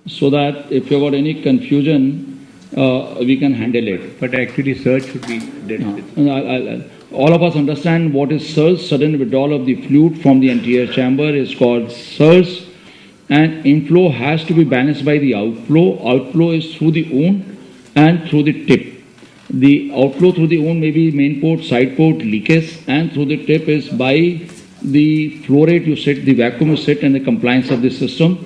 so that if you got any confusion, we can handle it. But actually, surge should be dealt with. All of us understand what is surge. Sudden withdrawal of the fluid from the anterior chamber is called surge, and inflow has to be balanced by the outflow. Outflow is through the wound and through the tip. The outflow through the wound may be main port, side port, leakage, and through the tip is by the flow rate you set, the vacuum you set, and the compliance of the system.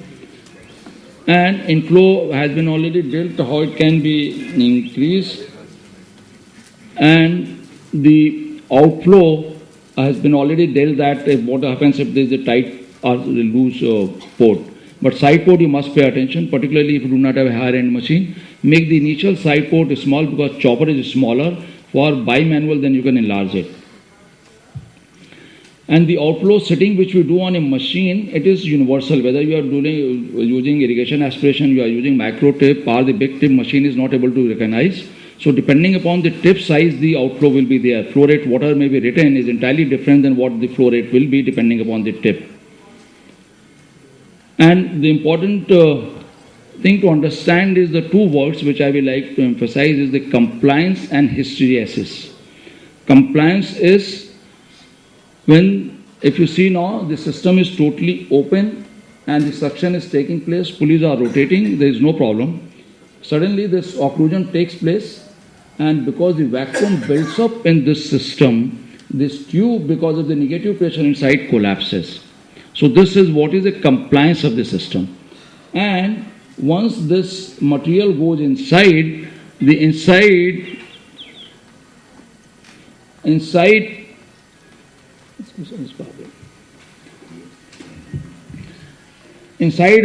And inflow has been already dealt how it can be increased, and the outflow has been already dealt that what happens if there is a tight or loose port. But side port you must pay attention, particularly if you do not have a higher end machine. Make the initial side port small because chopper is smaller. For bimanual then you can enlarge it. And the outflow setting which we do on a machine, it is universal. Whether you are using irrigation aspiration, you are using micro tip, or the big tip machine is not able to recognize. So depending upon the tip size, the outflow will be there. Flow rate, whatever may be written, is entirely different than what the flow rate will be depending upon the tip. And the important thing to understand is the two words which I will like to emphasize is the compliance and hysteresis. Compliance is when, if you see now, the system is totally open and the suction is taking place, pulleys are rotating, there is no problem. Suddenly this occlusion takes place, and because the vacuum builds up in this system, this tube, because of the negative pressure inside, collapses. So this is what is the compliance of the system. And once this material goes inside, the inside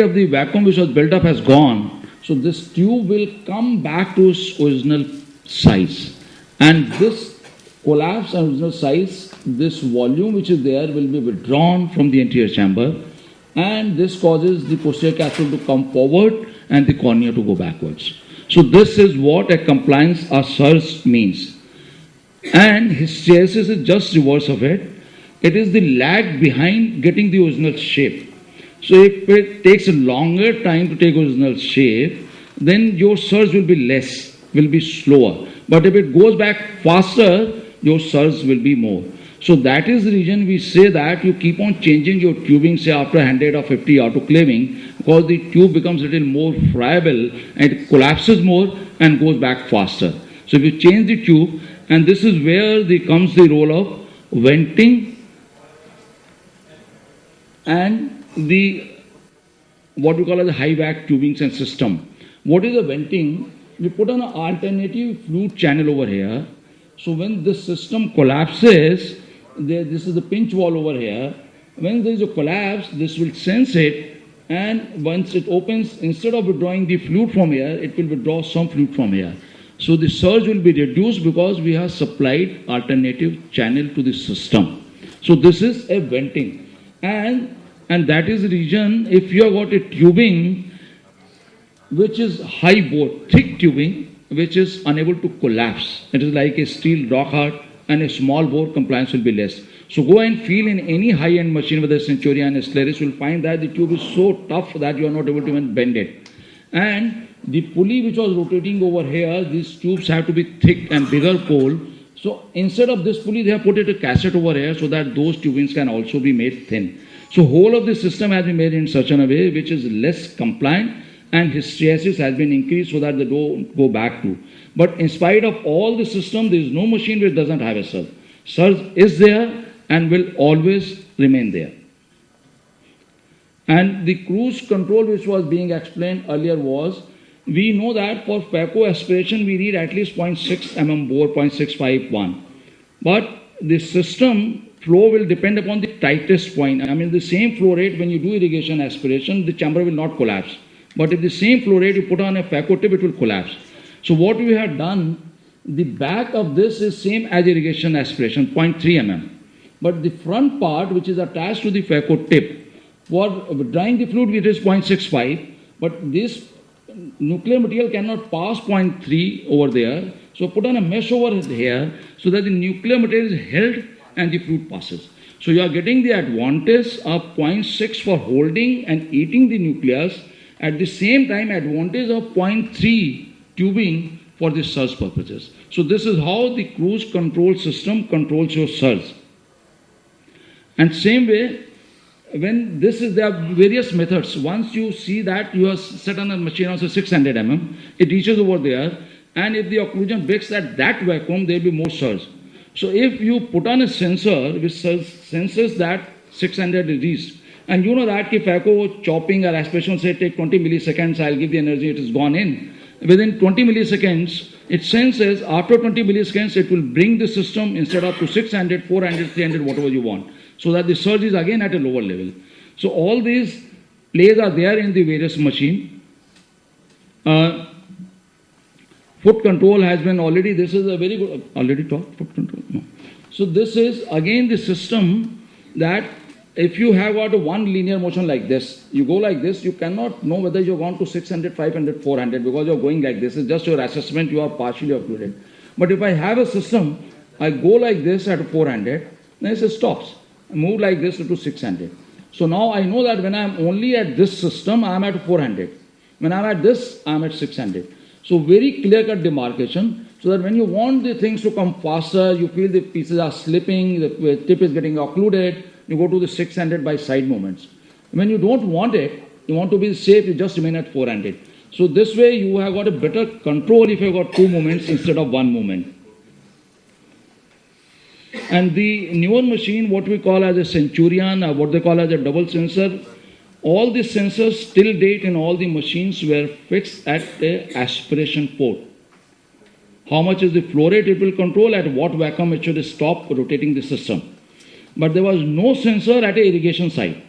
of the vacuum which was built up has gone. So this tube will come back to its original size. And this collapse and original size, this volume which is there will be withdrawn from the anterior chamber, and this causes the posterior capsule to come forward and the cornea to go backwards. So this is what a compliance or surge means. And hysteresis is just reverse of it. It is the lag behind getting the original shape. So if it takes a longer time to take original shape, then your surge will be less, will be slower. But if it goes back faster, your surge will be more. So that is the reason we say that you keep on changing your tubing, say after 100 or 50 autoclaving, because the tube becomes a little more friable and it collapses more and goes back faster. So if you change the tube, and this is where comes the role of venting and the what we call as a high vac tubing and system. What is the venting? We put on an alternative fluid channel over here. So when this system collapses, this is the pinch valve over here. When there is a collapse, this will sense it, and once it opens, instead of withdrawing the fluid from here, it will withdraw some fluid from here. So the surge will be reduced because we have supplied alternative channel to the system. So this is a venting. And that is the reason if you have got a tubing which is high bore, thick tubing, which is unable to collapse. It is like a steel rock hard, and a small bore, compliance will be less. So go and feel in any high-end machine, whether Centurion or Stelis, you will find that the tube is so tough that you are not able to even bend it. And the pulley which was rotating over here, these tubes have to be thick and bigger pole. So instead of this pulley, they have put it a cassette over here so that those tubings can also be made thin. So whole of the system has been made in such a way which is less compliant, and hysteresis has been increased so that they don't go back to. But in spite of all the system, there is no machine which doesn't have a surge. Surge is there and will always remain there. And the cruise control which was being explained earlier was, we know that for phaco aspiration we need at least 0.6 mm bore, 0.651. But the system flow will depend upon the tightest point. I mean the same flow rate when you do irrigation aspiration, the chamber will not collapse. But if the same flow rate you put on a phaco tip, it will collapse. So what we have done, the back of this is same as irrigation aspiration, 0.3 mm. But the front part which is attached to the phaco tip, for drying the fluid it is 0.65, but this nuclear material cannot pass 0.3 over there. So put on a mesh over here so that the nuclear material is held and the fluid passes. So you are getting the advantage of 0.6 for holding and eating the nucleus, At the same time, advantage of 0.3 tubing for the surge purposes. So this is how the cruise control system controls your surge. And same way, when this is, there are various methods. Once you see that you are set on a machine also 600 mm, it reaches over there, and if the occlusion breaks at that vacuum, there will be more surge. So if you put on a sensor which senses that 600 is reached, and you know that if echo chopping or aspiration say take 20 milliseconds, I'll give the energy, it is gone in. Within 20 milliseconds, it senses after 20 milliseconds, it will bring the system instead of to 600, 400, 300, whatever you want, so that the surge is again at a lower level. So all these plays are there in the various machine. Foot control has been already, this is a very good, already talked, foot control? No. So this is again the system that if you have got a one linear motion like this, you go like this, you cannot know whether you've gone to 600, 500, 400 because you're going like this. It's just your assessment, you are partially occluded. But if I have a system, I go like this at 400, then it stops. I move like this to 600. So now I know that when I'm only at this system, I'm at 400. When I'm at this, I'm at 600. So very clear-cut demarcation, so that when you want the things to come faster, you feel the pieces are slipping, the tip is getting occluded, you go to the 600 by side movements. When you don't want it, you want to be safe, you just remain at 400. So this way you have got a better control if you've got two movements instead of one movement. And the newer machine, what we call as a Centurion, or what they call as a double sensor, all the sensors till date in all the machines were fixed at the aspiration port. How much is the flow rate it will control, at what vacuum it should stop rotating the system. But there was no sensor at a irrigation site.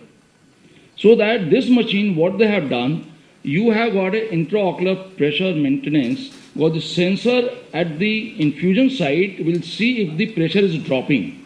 So that this machine, what they have done, you have got an intraocular pressure maintenance, where the sensor at the infusion site will see if the pressure is dropping.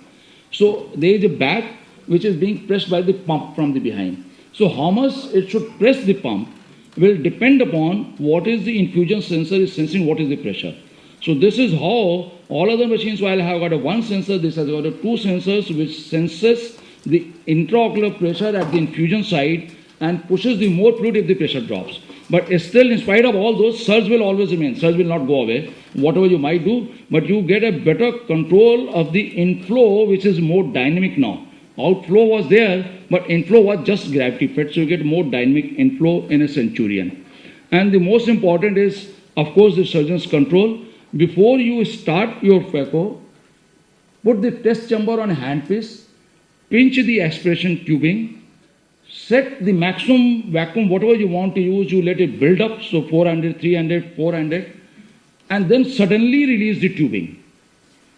So there is a bag which is being pressed by the pump from the behind. So how much it should press the pump will depend upon what is the infusion sensor is sensing, what is the pressure. So this is how all other machines, while I have got a one sensor, this has got a two sensors which senses the intraocular pressure at the infusion site and pushes the more fluid if the pressure drops. But still, in spite of all those, surge will always remain. Surge will not go away, whatever you might do, but you get a better control of the inflow, which is more dynamic now. Outflow was there, but inflow was just gravity fed, so you get more dynamic inflow in a Centurion. And the most important is, of course, the surgeon's control. Before you start your phaco, put the test chamber on a handpiece, pinch the aspiration tubing, set the maximum vacuum, whatever you want to use, you let it build up, so 400, 300, 400, and then suddenly release the tubing.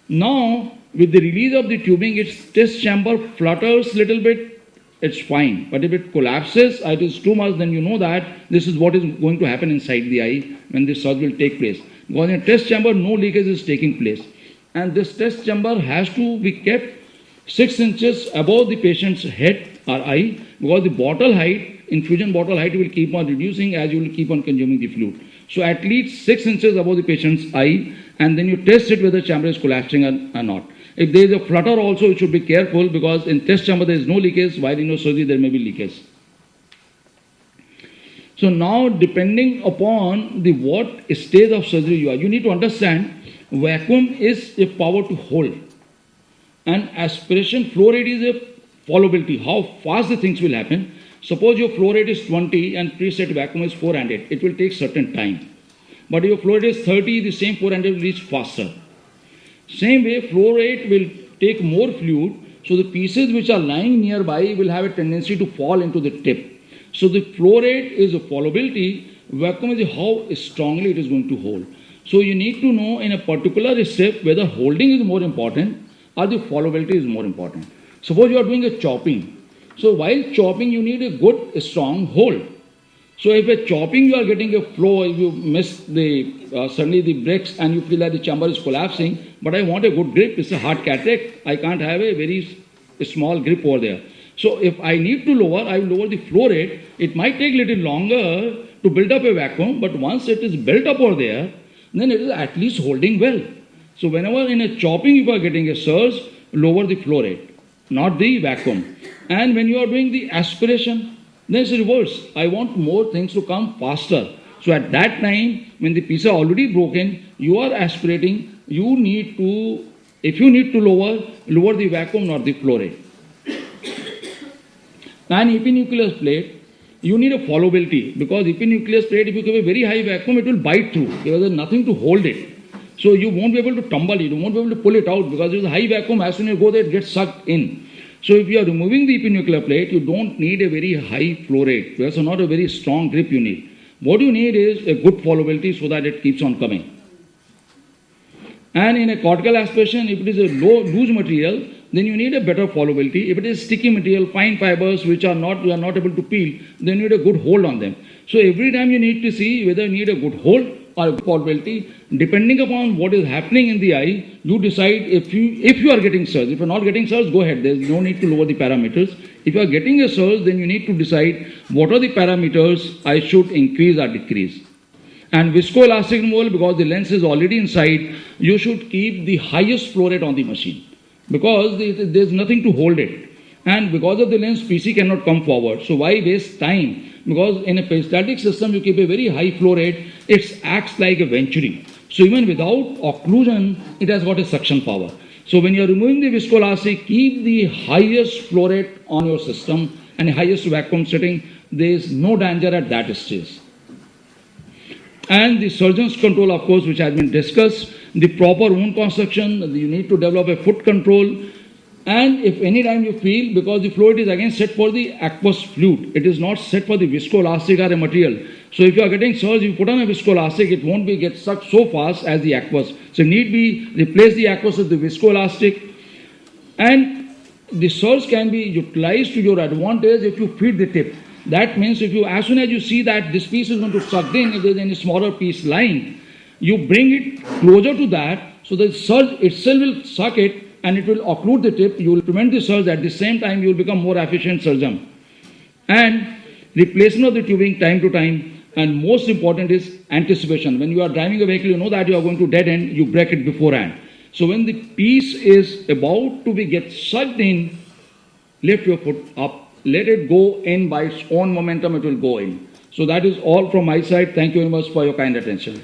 Now, with the release of the tubing, its test chamber flutters little bit, it's fine. But if it collapses, it is too much, then you know that this is what is going to happen inside the eye when this surge will take place. Because in a test chamber, no leakage is taking place. And this test chamber has to be kept 6 inches above the patient's head or eye, because the bottle height, infusion bottle height will keep on reducing as you will keep on consuming the fluid. So at least 6 inches above the patient's eye, and then you test it whether the chamber is collapsing or not. If there is a flutter also, you should be careful, because in test chamber there is no leakage, while in your surgery there may be leakage. So now, depending upon the what stage of surgery you are, you need to understand vacuum is a power to hold, and aspiration flow rate is a followability, how fast the things will happen. Suppose your flow rate is 20 and preset vacuum is 400, it will take certain time. But if your flow rate is 30, the same 400 will reach faster. Same way, flow rate will take more fluid, so the pieces which are lying nearby will have a tendency to fall into the tip. So the flow rate is a followability, vacuum is how strongly it is going to hold. So you need to know in a particular step whether holding is more important or the followability is more important. Suppose you are doing a chopping. So while chopping, you need a good, strong hold. So if a chopping you are getting a flow, if you miss the suddenly the breaks and you feel that the chamber is collapsing, but I want a good grip, it's a hard cataract, I can't have a very small grip over there. So if I need to lower, I will lower the flow rate. It might take a little longer to build up a vacuum, but once it is built up over there, then it is at least holding well. So whenever in a chopping you are getting a surge, lower the flow rate, not the vacuum. And when you are doing the aspiration, Then it's reverse. I want more things to come faster. So at that time, when the piece are already broken, you are aspirating, you need to, if you need to lower the vacuum, not the flow rate. And epinucleus plate, you need a followability, because epinucleus plate, if you give a very high vacuum, it will bite through because there's nothing to hold it. So you won't be able to tumble it, you won't be able to pull it out because there's a high vacuum. As soon as you go there, it gets sucked in. So if you are removing the epinuclear plate, you don't need a very high flow rate. There's not a very strong grip you need. What you need is a good followability so that it keeps on coming. And in a cortical aspiration, if it is a loose material, then you need a better followability. If it is sticky material, fine fibers which you are not able to peel, then you need a good hold on them. So every time you need to see whether you need a good hold or a good followability. Depending upon what is happening in the eye, you decide if you are getting surge. If you are not getting surge, go ahead. There is no need to lower the parameters. If you are getting a surge, then you need to decide what are the parameters I should increase or decrease. And viscoelastic removal, because the lens is already inside, you should keep the highest flow rate on the machine, because there is nothing to hold it. And because of the lens, PC cannot come forward. So why waste time? Because in a peristaltic system, you keep a very high flow rate, it acts like a venturi. So even without occlusion, it has got a suction power. So when you are removing the viscoelastic, keep the highest flow rate on your system and highest vacuum setting. There is no danger at that stage. And the surgeon's control, of course, which has been discussed, the proper wound construction, you need to develop a foot control. And if any time you feel, because the fluid is again set for the aqueous fluid, it is not set for the viscoelastic or a material. So if you are getting surge, you put on a viscoelastic, it won't get sucked so fast as the aqueous. So need be replace the aqueous with the viscoelastic. And the surge can be utilized to your advantage if you feed the tip. That means if you, as soon as you see that this piece is going to suck in, if there is any smaller piece lying, you bring it closer to that, so the surge itself will suck it and it will occlude the tip. You will prevent the surge. At the same time, you will become more efficient surgeon. And replacement of the tubing time to time, and most important is anticipation. When you are driving a vehicle, you know that you are going to dead end, you break it beforehand. So when the piece is about to get sucked in, lift your foot up. Let it go in by its own momentum, it will go in. So that is all from my side. Thank you very much for your kind attention.